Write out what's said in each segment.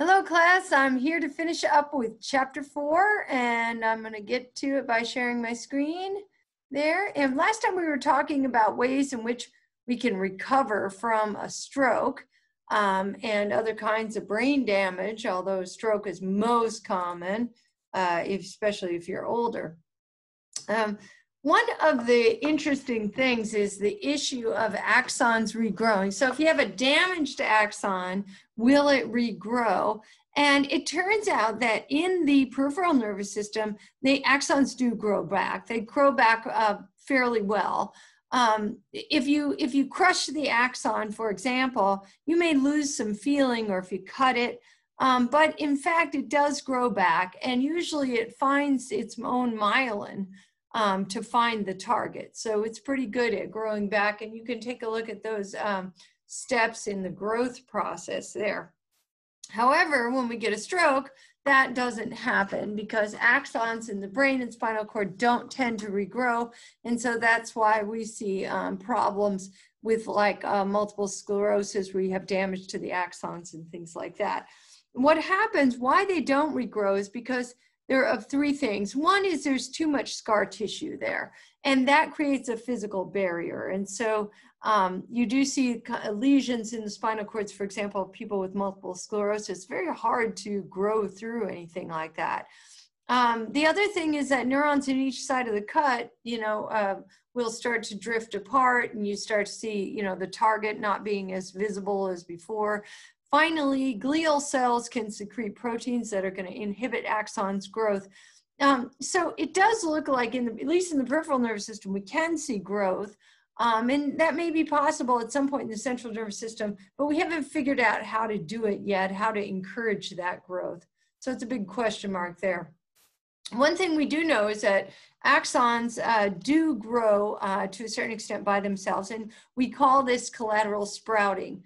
Hello class, I'm here to finish up with chapter 4 and I'm going to get to it by sharing my screen there. And last time we were talking about ways in which we can recover from a stroke and other kinds of brain damage, although stroke is most common, especially if you're older. One of the interesting things is the issue of axons regrowing. So if you have a damaged axon, will it regrow? And it turns out that in the peripheral nervous system, the axons do grow back. They grow back fairly well. If you crush the axon, for example, you may lose some feeling, or if you cut it, but in fact, it does grow back, and usually it finds its own myelin to find the target. So it's pretty good at growing back, and you can take a look at those steps in the growth process there. However, when we get a stroke, that doesn't happen because axons in the brain and spinal cord don't tend to regrow, and so that's why we see problems with like multiple sclerosis where you have damage to the axons and things like that. What happens, why they don't regrow, is because there are three things. One is there's too much scar tissue there, and that creates a physical barrier. And so you do see lesions in the spinal cords, for example, people with multiple sclerosis. Very hard to grow through anything like that. The other thing is that neurons in each side of the cut, will start to drift apart, and you start to see, the target not being as visible as before. Finally, glial cells can secrete proteins that are going to inhibit axons growth. So it does look like, at least in the peripheral nervous system, we can see growth. And that may be possible at some point in the central nervous system, but we haven't figured out how to do it yet, how to encourage that growth. So it's a big question mark there. One thing we do know is that axons do grow to a certain extent by themselves, and we call this collateral sprouting.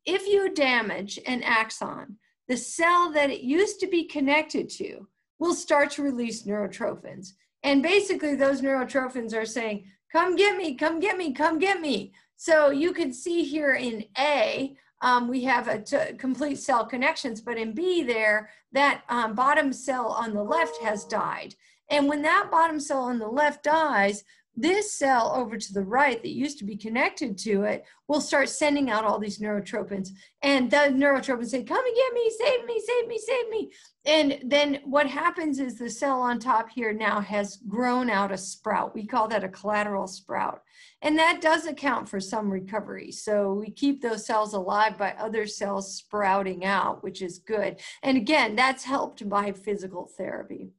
If you damage an axon, the cell that it used to be connected to will start to release neurotrophins. And basically those neurotrophins are saying, come get me, come get me, come get me. So you can see here in A, we have complete cell connections, but in B there, that bottom cell on the left has died. And when that bottom cell on the left dies, this cell over to the right that used to be connected to it will start sending out all these neurotrophins. And the neurotrophins say, come and get me, save me, save me, save me. And then what happens is the cell on top here now has grown out a sprout. We call that a collateral sprout. And that does account for some recovery. So we keep those cells alive by other cells sprouting out, which is good. And again, that's helped by physical therapy.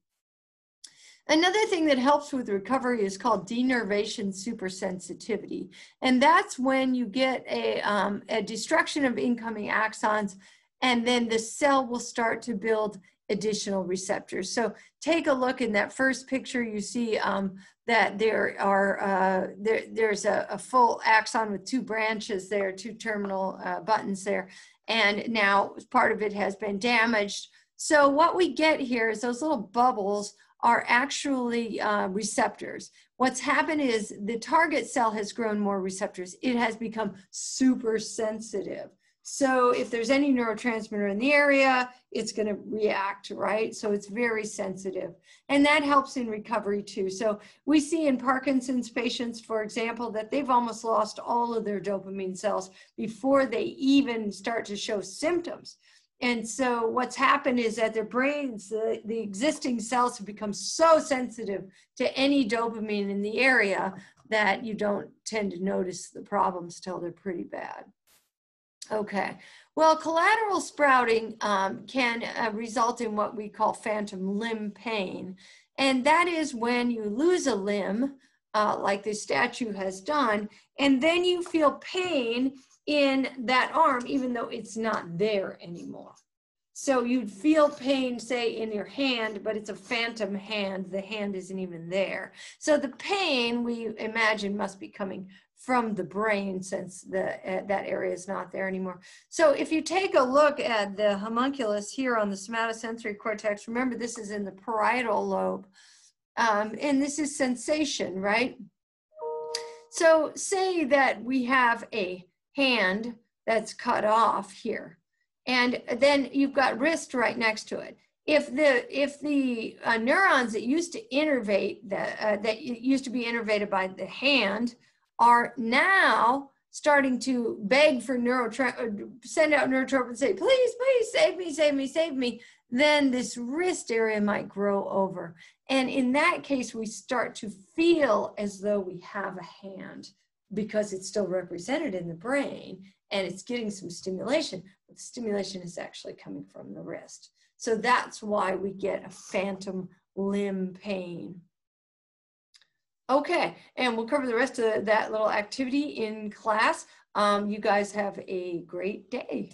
Another thing that helps with recovery is called denervation supersensitivity. And that's when you get a destruction of incoming axons, and then the cell will start to build additional receptors. So take a look in that first picture. You see that there's a full axon with two branches there, two terminal buttons there. And now part of it has been damaged. So what we get here is those little bubbles are actually receptors. What's happened is the target cell has grown more receptors. It has become super sensitive. So if there's any neurotransmitter in the area, it's going to react, right? So it's very sensitive. And that helps in recovery too. So we see in Parkinson's patients, for example, that they've almost lost all of their dopamine cells before they even start to show symptoms. And so what's happened is that their brains, the existing cells have become so sensitive to any dopamine in the area that you don't tend to notice the problems till they're pretty bad. Okay, well, collateral sprouting can result in what we call phantom limb pain. And that is when you lose a limb, like this statue has done, and then you feel pain in that arm, even though it's not there anymore. So you'd feel pain, say, in your hand, but it's a phantom hand. The hand isn't even there. So the pain, we imagine, must be coming from the brain, since that area is not there anymore. So if you take a look at the homunculus here on the somatosensory cortex, remember this is in the parietal lobe, and this is sensation, right? So say that we have a hand that's cut off here. And then you've got wrist right next to it. If the neurons that used to innervate, that used to be innervated by the hand are now starting to beg for send out neurotrope and say, please, please, save me, save me, save me, then this wrist area might grow over. And in that case, we start to feel as though we have a hand because it's still represented in the brain and it's getting some stimulation, but the stimulation is actually coming from the wrist. So that's why we get a phantom limb pain. Okay, and we'll cover the rest of that little activity in class. You guys have a great day.